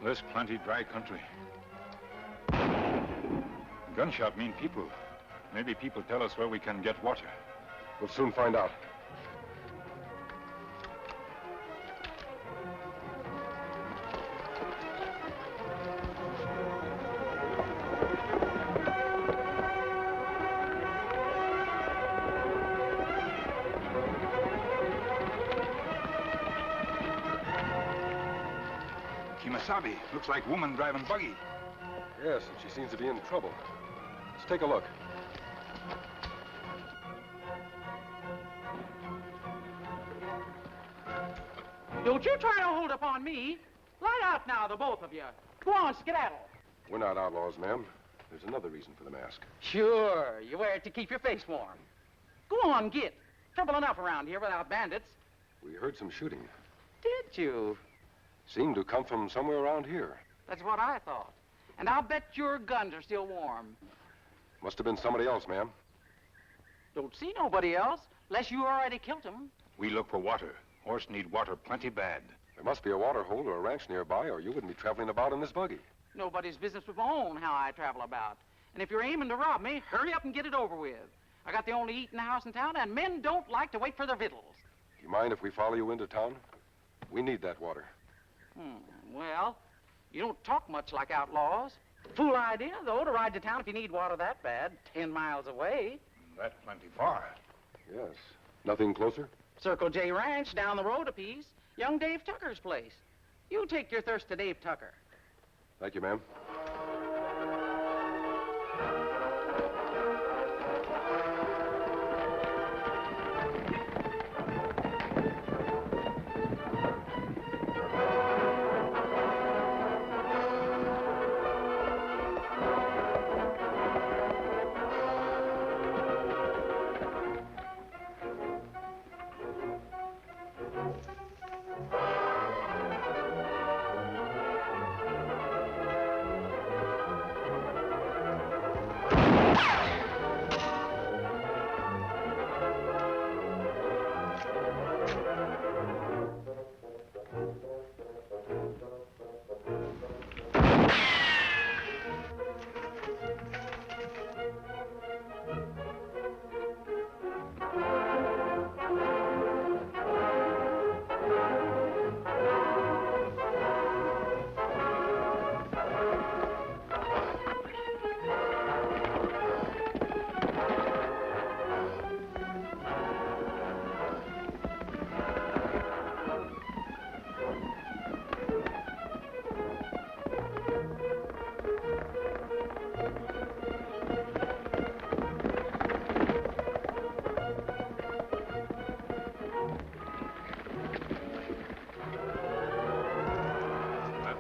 There's plenty dry country. Gunshot mean people. Maybe people tell us where we can get water. We'll soon find out. Kimasabi, looks like woman driving buggy. Yes, and she seems to be in trouble. Let's take a look. Don't you try to hold up on me. Light out now, the both of you. Go on, skedaddle. We're not outlaws, ma'am. There's another reason for the mask. Sure, you wear it to keep your face warm. Go on, get. Trouble enough around here without bandits. We heard some shooting. Did you? Seemed to come from somewhere around here. That's what I thought. And I'll bet your guns are still warm. Must have been somebody else, ma'am. Don't see nobody else, unless you already killed him. We look for water. Horse need water plenty bad. There must be a water hole or a ranch nearby, or you wouldn't be traveling about in this buggy. Nobody's business but my own how I travel about. And if you're aiming to rob me, hurry up and get it over with. I got the only eating house in town, and men don't like to wait for their victuals. Do you mind if we follow you into town? We need that water. Well, you don't talk much like outlaws. Fool idea, though, to ride to town if you need water that bad, 10 miles away. That's plenty far. Yes. Nothing closer? Circle J Ranch down the road a piece. Young Dave Tucker's place. You take your thirst to Dave Tucker. Thank you, ma'am.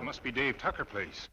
Must be Dave Tucker place.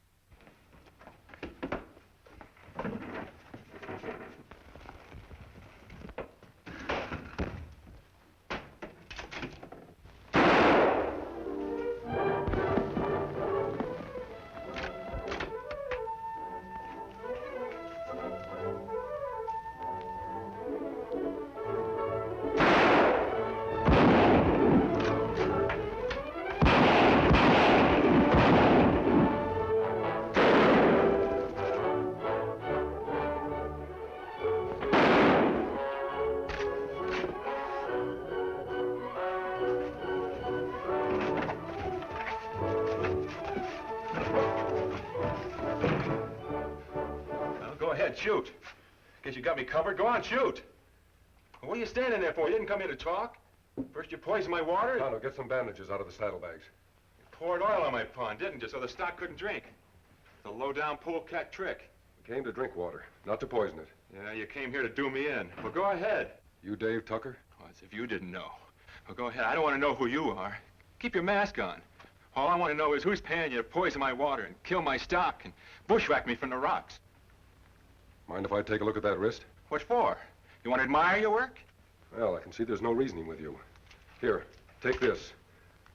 Shoot. Guess you got me covered. Go on, shoot. What are you standing there for? You didn't come here to talk. First you poisoned my water. Tonto, get some bandages out of the saddlebags. You poured oil on my pond, didn't you, so the stock couldn't drink. The low-down polecat trick. We came to drink water, not to poison it. Yeah, you came here to do me in. Well, go ahead. You Dave Tucker? Oh, as if you didn't know. Well, go ahead. I don't want to know who you are. Keep your mask on. All I want to know is who's paying you to poison my water and kill my stock and bushwhack me from the rocks. Mind if I take a look at that wrist? What for? You want to admire your work? Well, I can see there's no reasoning with you. Here, take this.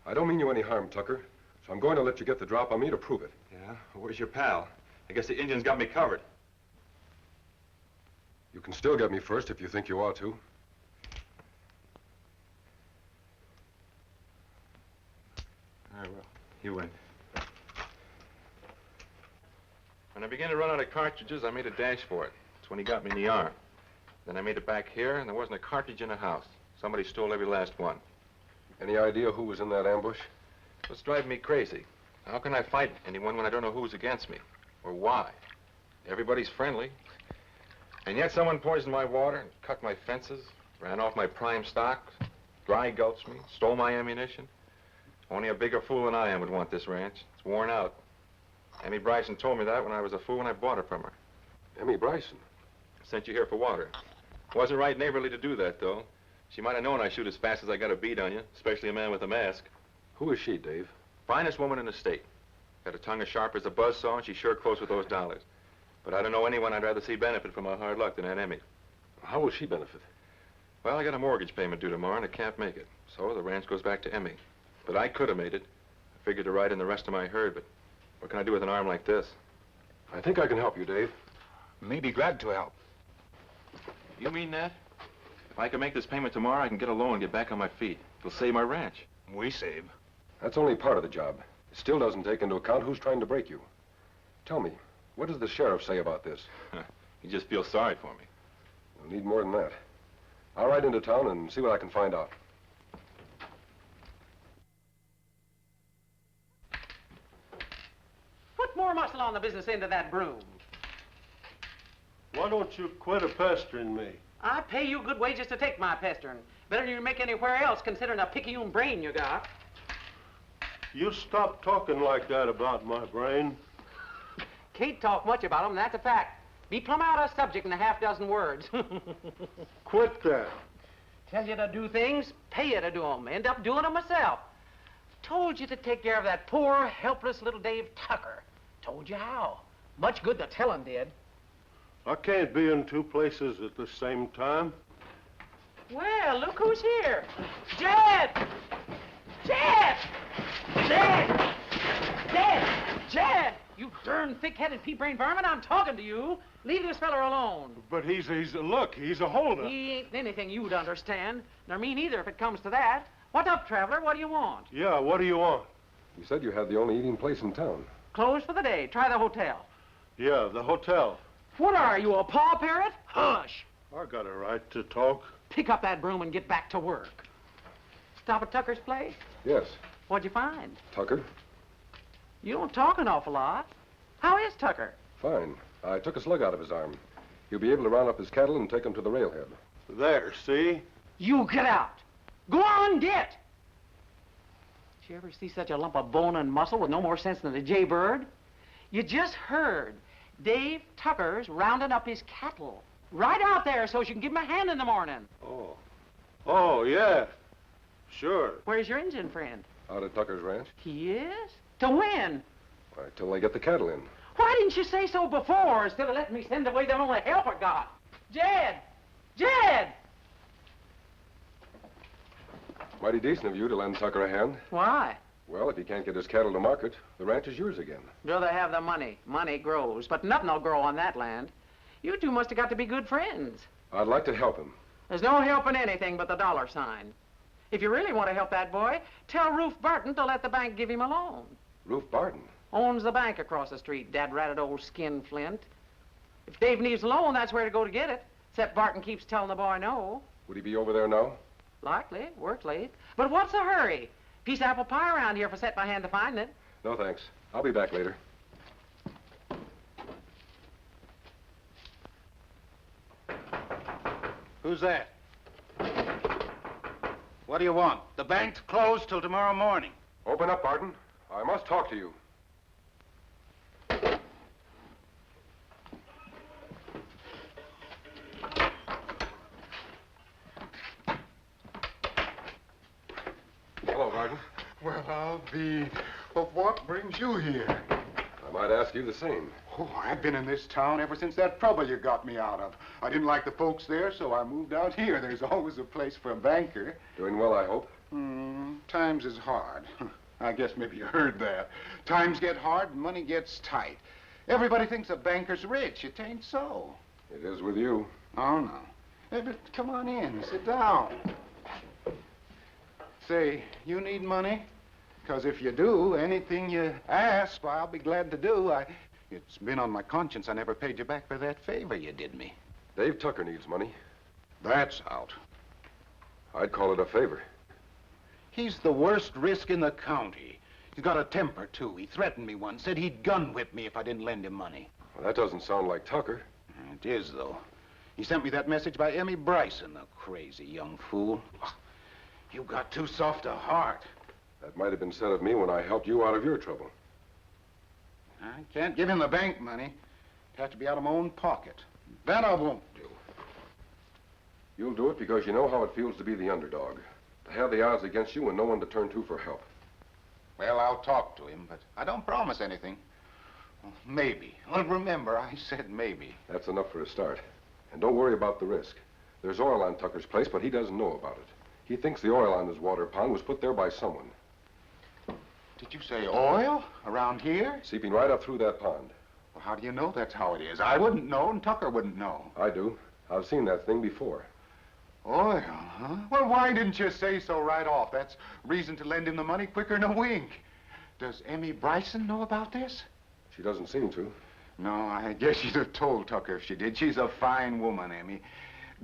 I don't mean you any harm, Tucker, so I'm going to let you get the drop on me to prove it. Yeah? Well, where's your pal? I guess the Indians got me covered. You can still get me first if you think you ought to. All right, well, you win. cartridges, I made a dash for it. That's when he got me in the arm. Then I made it back here, and there wasn't a cartridge in the house. Somebody stole every last one. Any idea who was in that ambush? What's driving me crazy? How can I fight anyone when I don't know who's against me? Or why? Everybody's friendly. And yet someone poisoned my water and cut my fences, ran off my prime stock, dry gulched me, stole my ammunition. Only a bigger fool than I am would want this ranch. It's worn out. Emmy Bryson told me that when I was a fool when I bought it from her. Emmy Bryson? Sent you here for water. Wasn't right neighborly to do that, though. She might have known I shoot as fast as I got a bead on you, especially a man with a mask. Who is she, Dave? Finest woman in the state. Got a tongue as sharp as a buzzsaw, and she's sure close with those dollars. But I don't know anyone I'd rather see benefit from our hard luck than Aunt Emmy. How will she benefit? Well, I got a mortgage payment due tomorrow, and I can't make it. So the ranch goes back to Emmy. But I could have made it. I figured to ride in the rest of my herd, but what can I do with an arm like this? I think I can help you, Dave. May be glad to help. You mean that? If I can make this payment tomorrow, I can get a loan and get back on my feet. It'll save my ranch. We save. That's only part of the job. It still doesn't take into account who's trying to break you. Tell me, what does the sheriff say about this? He just feels sorry for me. We'll need more than that. I'll ride into town and see what I can find out. Put more muscle on the business end of that broom. Why don't you quit a-pestering me? I pay you good wages to take my pestering. Better than you make anywhere else, considering a picayune brain you got. You stop talking like that about my brain. Can't talk much about them, that's a fact. Be plumb out of subject in a half dozen words. Quit that. Tell you to do things, pay you to do them. End up doing them myself. Told you to take care of that poor, helpless little Dave Tucker. Told you how. Much good the telling did. I can't be in two places at the same time. Well, look who's here. Jed! Jed! Jed! Jed! Jed! You darn thick-headed pea-brain varmint, I'm talking to you. Leave this feller alone. But he's a holdup. He ain't anything you'd understand, nor me neither if it comes to that. What up, traveler? What do you want? Yeah, what do you want? You said you had the only eating place in town. Closed for the day. Try the hotel. Yeah, the hotel. What are you, a paw parrot? Hush! I got a right to talk. Pick up that broom and get back to work. Stop at Tucker's place? Yes. What'd you find? Tucker? You don't talk an awful lot. How is Tucker? Fine. I took a slug out of his arm. He'll be able to round up his cattle and take them to the railhead. There, see? You get out. Go on, get. Did you ever see such a lump of bone and muscle with no more sense than a jaybird? You just heard. Dave Tucker's rounding up his cattle. Right out there so you can give him a hand in the morning. Oh. Oh, yeah. Sure. Where's your Indian friend? Out at Tucker's ranch? He is? To when? All right, till they get the cattle in. Why didn't you say so before instead of letting me send away the only help I got? Jed! Jed! Mighty decent of you to lend Tucker a hand. Why? Well, if he can't get his cattle to market, the ranch is yours again. Rather have the money. Money grows. But nothing will grow on that land. You two must have got to be good friends. I'd like to help him. There's no helping anything but the dollar sign. If you really want to help that boy, tell Rufe Barton to let the bank give him a loan. Rufe Barton? Owns the bank across the street, dad-ratted old skinflint. If Dave needs a loan, that's where to go to get it. Except Barton keeps telling the boy no. Would he be over there now? Likely. Works late. But what's the hurry? Piece of apple pie around here if I set my hand to finding it. No, thanks. I'll be back later. Who's that? What do you want? The bank's closed till tomorrow morning. Open up, Barton. I must talk to you. Hello, Barton. Well, I'll be... Well, what brings you here? I might ask you the same. Oh, I've been in this town ever since that trouble you got me out of. I didn't like the folks there, so I moved out here. There's always a place for a banker. Doing well, I hope. Times is hard. I guess maybe you heard that. Times get hard and money gets tight. Everybody thinks a banker's rich. It ain't so. It is with you. Oh, no. Hey, but come on in. Sit down. Say, you need money? Because if you do, anything you ask, I'll be glad to do. It's been on my conscience I never paid you back for that favor you did me. Dave Tucker needs money. That's out. I'd call it a favor. He's the worst risk in the county. He's got a temper, too. He threatened me once, said he'd gun whip me if I didn't lend him money. Well, that doesn't sound like Tucker. It is, though. He sent me that message by Emmy Bryson, the crazy young fool. You got too soft a heart. That might have been said of me when I helped you out of your trouble. I can't give him the bank money. It has to be out of my own pocket. That I won't do. You'll do it because you know how it feels to be the underdog. To have the odds against you and no one to turn to for help. Well, I'll talk to him, but I don't promise anything. Well, maybe. Well, remember, I said maybe. That's enough for a start. And don't worry about the risk. There's oil on Tucker's place, but he doesn't know about it. He thinks the oil on his water pond was put there by someone. Did you say oil? Around here? Seeping right up through that pond. Well, how do you know that's how it is? I wouldn't know, and Tucker wouldn't know. I do. I've seen that thing before. Oil, huh? Well, why didn't you say so right off? That's reason to lend him the money quicker than a wink. Does Emmy Bryson know about this? She doesn't seem to. No, I guess she'd have told Tucker if she did. She's a fine woman, Emmy.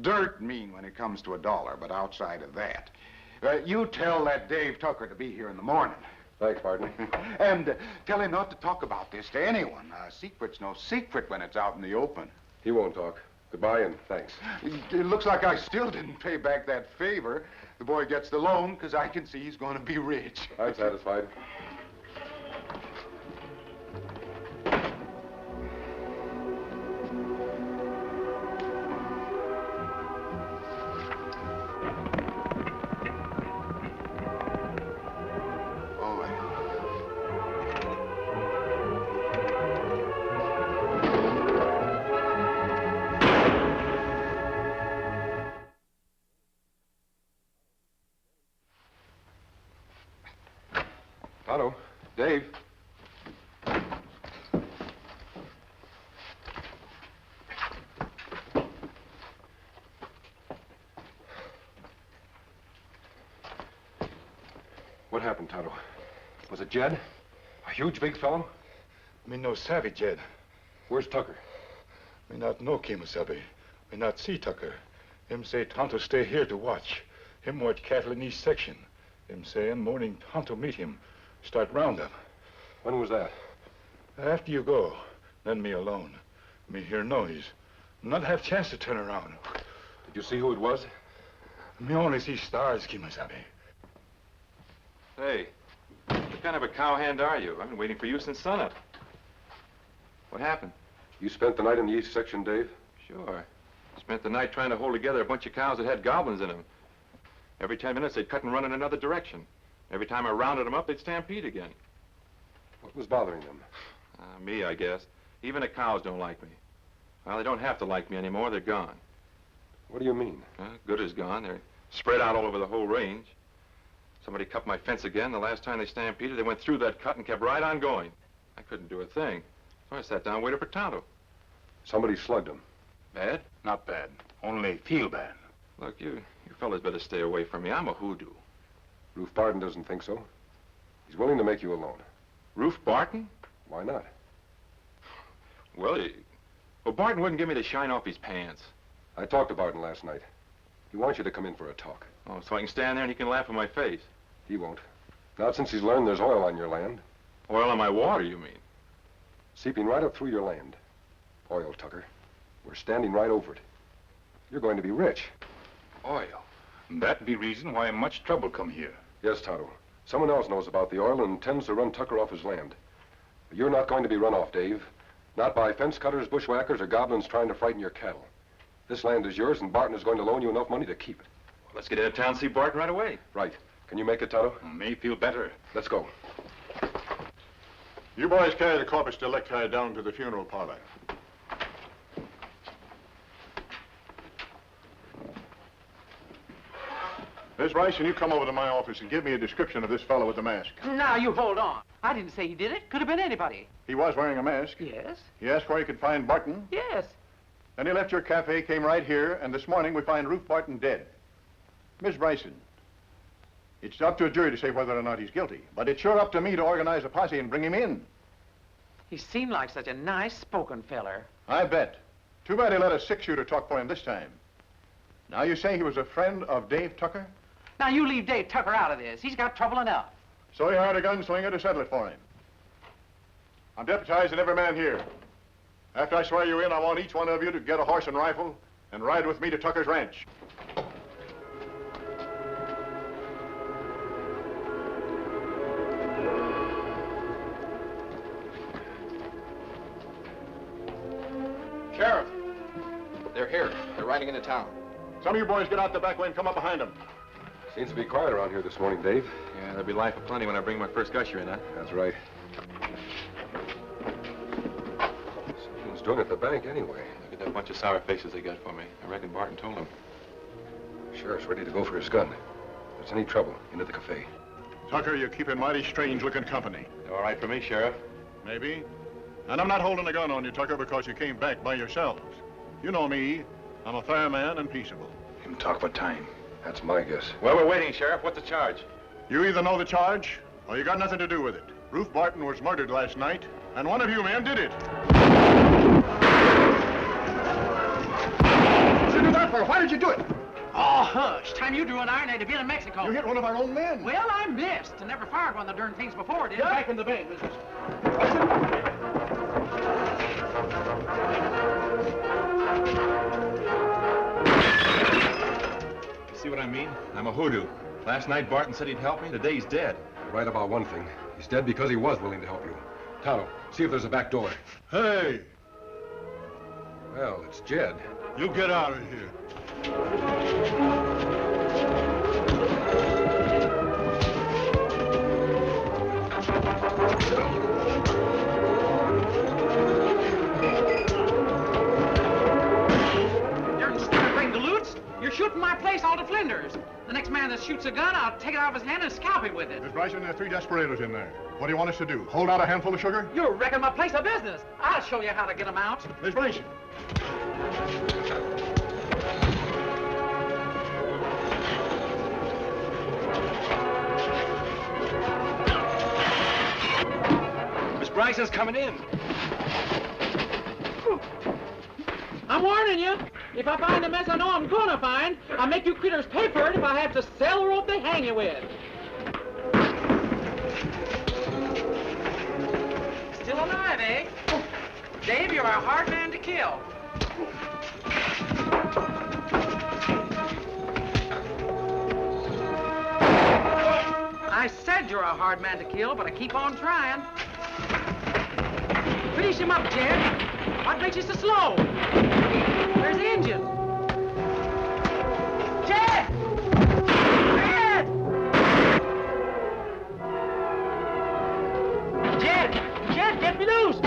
Dirt mean when it comes to a dollar, but outside of that. You tell that Dave Tucker to be here in the morning. Thanks, Barton. And tell him not to talk about this to anyone. A secret's no secret when it's out in the open. He won't talk. Goodbye and thanks. It looks like I still didn't pay back that favor. The boy gets the loan because I can see he's going to be rich. I'm satisfied. Tonto, Dave. What happened, Tonto? Was it Jed? A huge, big fellow? Me no savvy, Jed. Where's Tucker? Me not know Kemosabe. Me not see Tucker. Him say Tonto stay here to watch. Him watch cattle in east section. Him say in morning Tonto meet him. Start roundup. When was that? After you go, then me alone. Me hear noise. Not have chance to turn around. Did you see who it was? Me only see stars, Kemosabe. Hey, what kind of a cowhand are you? I've been waiting for you since sunup. What happened? You spent the night in the east section, Dave? Sure. Spent the night trying to hold together a bunch of cows that had goblins in them. Every 10 minutes, they'd cut and run in another direction. Every time I rounded them up, they'd stampede again. What was bothering them? Me, I guess. Even the cows don't like me. Well, they don't have to like me anymore. They're gone. What do you mean? Good as gone. They're spread out all over the whole range. Somebody cut my fence again. The last time they stampeded, they went through that cut and kept right on going. I couldn't do a thing. So I sat down and waited for Tonto. Somebody slugged him. Bad? Not bad. Only feel bad. Look, you fellas better stay away from me. I'm a hoodoo. Roof Barton doesn't think so. He's willing to make you a loan. Roof Barton? Why not? Well, Barton wouldn't give me the shine off his pants. I talked to Barton last night. He wants you to come in for a talk. Oh, so I can stand there and he can laugh in my face. He won't. Not since he's learned there's oil on your land. Oil on my water, you mean? Seeping right up through your land. Oil, Tucker. We're standing right over it. You're going to be rich. Oil. That be reason why much trouble come here. Yes, Tonto. Someone else knows about the oil and intends to run Tucker off his land. But you're not going to be run off, Dave. Not by fence cutters, bushwhackers, or goblins trying to frighten your cattle. This land is yours, and Barton is going to loan you enough money to keep it. Well, let's get into town and see Barton right away. Right. Can you make it, Tonto? May feel better. Let's go. You boys carry the corpus delicti down to the funeral parlor. Miss Bryson, you come over to my office and give me a description of this fellow with the mask. Now, you hold on. I didn't say he did it. Could have been anybody. He was wearing a mask. Yes. He asked where he could find Barton. Yes. Then he left your cafe, came right here, and this morning we find Ruth Barton dead. Miss Bryson, it's up to a jury to say whether or not he's guilty, but it's sure up to me to organize a posse and bring him in. He seemed like such a nice-spoken feller. I bet. Too bad he let a six-shooter talk for him this time. Now you say he was a friend of Dave Tucker? Now, you leave Dave Tucker out of this. He's got trouble enough. So he hired a gunslinger to settle it for him. I'm deputizing every man here. After I swear you in, I want each one of you to get a horse and rifle and ride with me to Tucker's ranch. Sheriff, They're here. They're riding into town. some of you boys get out the back way and come up behind them. Seems to be quiet around here this morning, Dave. Yeah, there'll be life aplenty when I bring my first gusher in, huh? That's right. Something's doing at the bank anyway. Look at that bunch of sour faces they got for me. I reckon Barton told them. Sheriff's ready to go for his gun. If there's any trouble, into the cafe. Tucker, you're keeping mighty strange-looking company. All right for me, Sheriff. Maybe. And I'm not holding a gun on you, Tucker, because you came back by yourselves. You know me. I'm a fair man and peaceable. Him talk for time. That's my guess. Well, we're waiting, Sheriff. What's the charge? You either know the charge, or you got nothing to do with it. Ruth Barton was murdered last night, and one of you men did it. What'd you do that for? Why did you do it? Oh, hush. Time you drew an iron, I'd have been in Mexico. You hit one of our own men. Well, I missed. I never fired one of the darn things before, did I? Back in the bank, Mrs. You see what I mean? I'm a hoodoo. Last night Barton said he'd help me. Today he's dead. You're right about one thing. He's dead because he was willing to help you. Tonto, see if there's a back door. Hey, Well, it's Jed. you get out of here. Darn stupid bring the loots. You're shooting my place all to flinders. The next man that shoots a gun, I'll take it out of his hand and scalp him with it. Miss Bryson, there are 3 desperados in there. What do you want us to do? Hold out a handful of sugar? You're wrecking my place of business. I'll show you how to get them out. Miss Bryson. Miss Bryson's coming in. I'm warning you. If I find the mess I know I'm gonna find, I'll make you critters pay for it if I have to sell the rope they hang you with. Still alive, eh? Dave, you're a hard man to kill. I said you're a hard man to kill, but I keep on trying. Finish him up, Jed. What makes you so slow? Where's the engine? Jed! Jed! Jed! Jed, get me loose!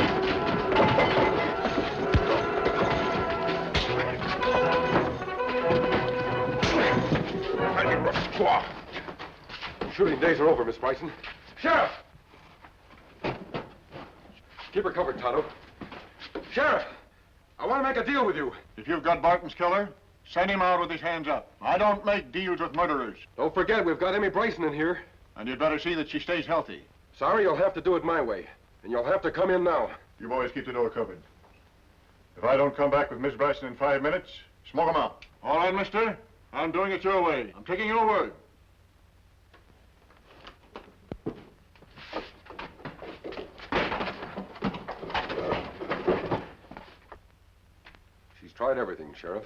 Shooting days are over, Miss Bryson. Sheriff! Keep her covered, Tonto. Sheriff, I want to make a deal with you. If you've got Barton's killer, send him out with his hands up. I don't make deals with murderers. Don't forget, we've got Emmy Bryson in here. And you'd better see that she stays healthy. Sorry, you'll have to do it my way. And you'll have to come in now. You boys keep the door covered. If I don't come back with Miss Bryson in 5 minutes, smoke 'em out. All right, mister? I'm doing it your way. I'm taking your word. She's tried everything, Sheriff.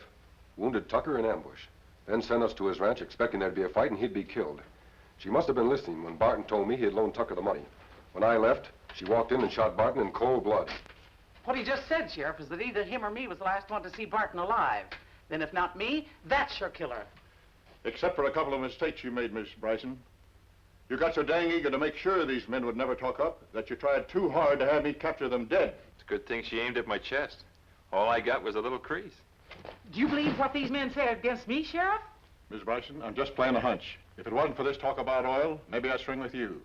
Wounded Tucker in ambush. Then sent us to his ranch expecting there'd be a fight and he'd be killed. She must have been listening when Barton told me he had loaned Tucker the money. When I left, she walked in and shot Barton in cold blood. What he just said, Sheriff, is that either him or me was the last one to see Barton alive. Then if not me, that's your killer. Except for a couple of mistakes you made, Miss Bryson. You got so dang eager to make sure these men would never talk up that you tried too hard to have me capture them dead. It's a good thing she aimed at my chest. All I got was a little crease. Do you believe what these men say against me, Sheriff? Miss Bryson, I'm just playing a hunch. If it wasn't for this talk about oil, maybe I'd swing with you.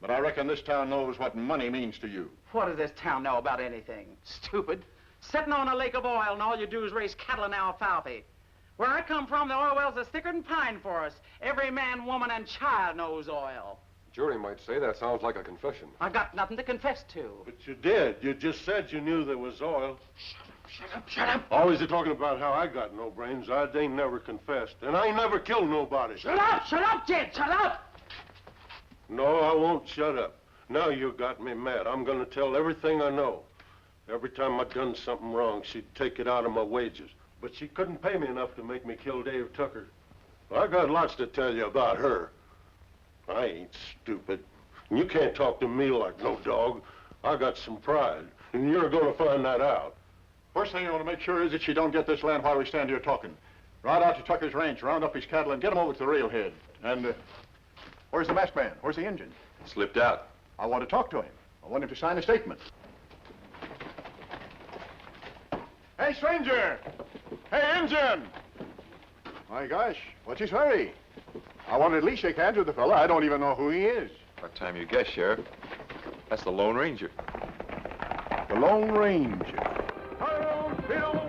But I reckon this town knows what money means to you. What does this town know about anything? Stupid. Sitting on a lake of oil and all you do is raise cattle and alfalfa. Where I come from, the oil wells are thicker than pine forests. Every man, woman, and child knows oil. Jury might say that sounds like a confession. I got nothing to confess to. But you did. You just said you knew there was oil. Shut up. Always you talking about how I got no brains. I ain't never confessed. And I ain't never killed nobody. Shut up, Jed, shut up! No, I won't shut up. Now you got me mad. I'm gonna tell everything I know. Every time I done something wrong, she'd take it out of my wages. But she couldn't pay me enough to make me kill Dave Tucker. I got lots to tell you about her. I ain't stupid. And you can't talk to me like no dog. I got some pride, and you're gonna find that out. First thing I want to make sure is that she don't get this land while we stand here talking. Ride out to Tucker's ranch, round up his cattle, and get him over to the railhead. And, where's the masked man? Where's the engine? Slipped out. I want to talk to him. I want him to sign a statement. Hey, stranger! Hey, engine! My gosh, what's his hurry? I want to at least shake hands with the fella. I don't even know who he is. What time you guess, Sheriff? That's the Lone Ranger. The Lone Ranger. Hi-yo,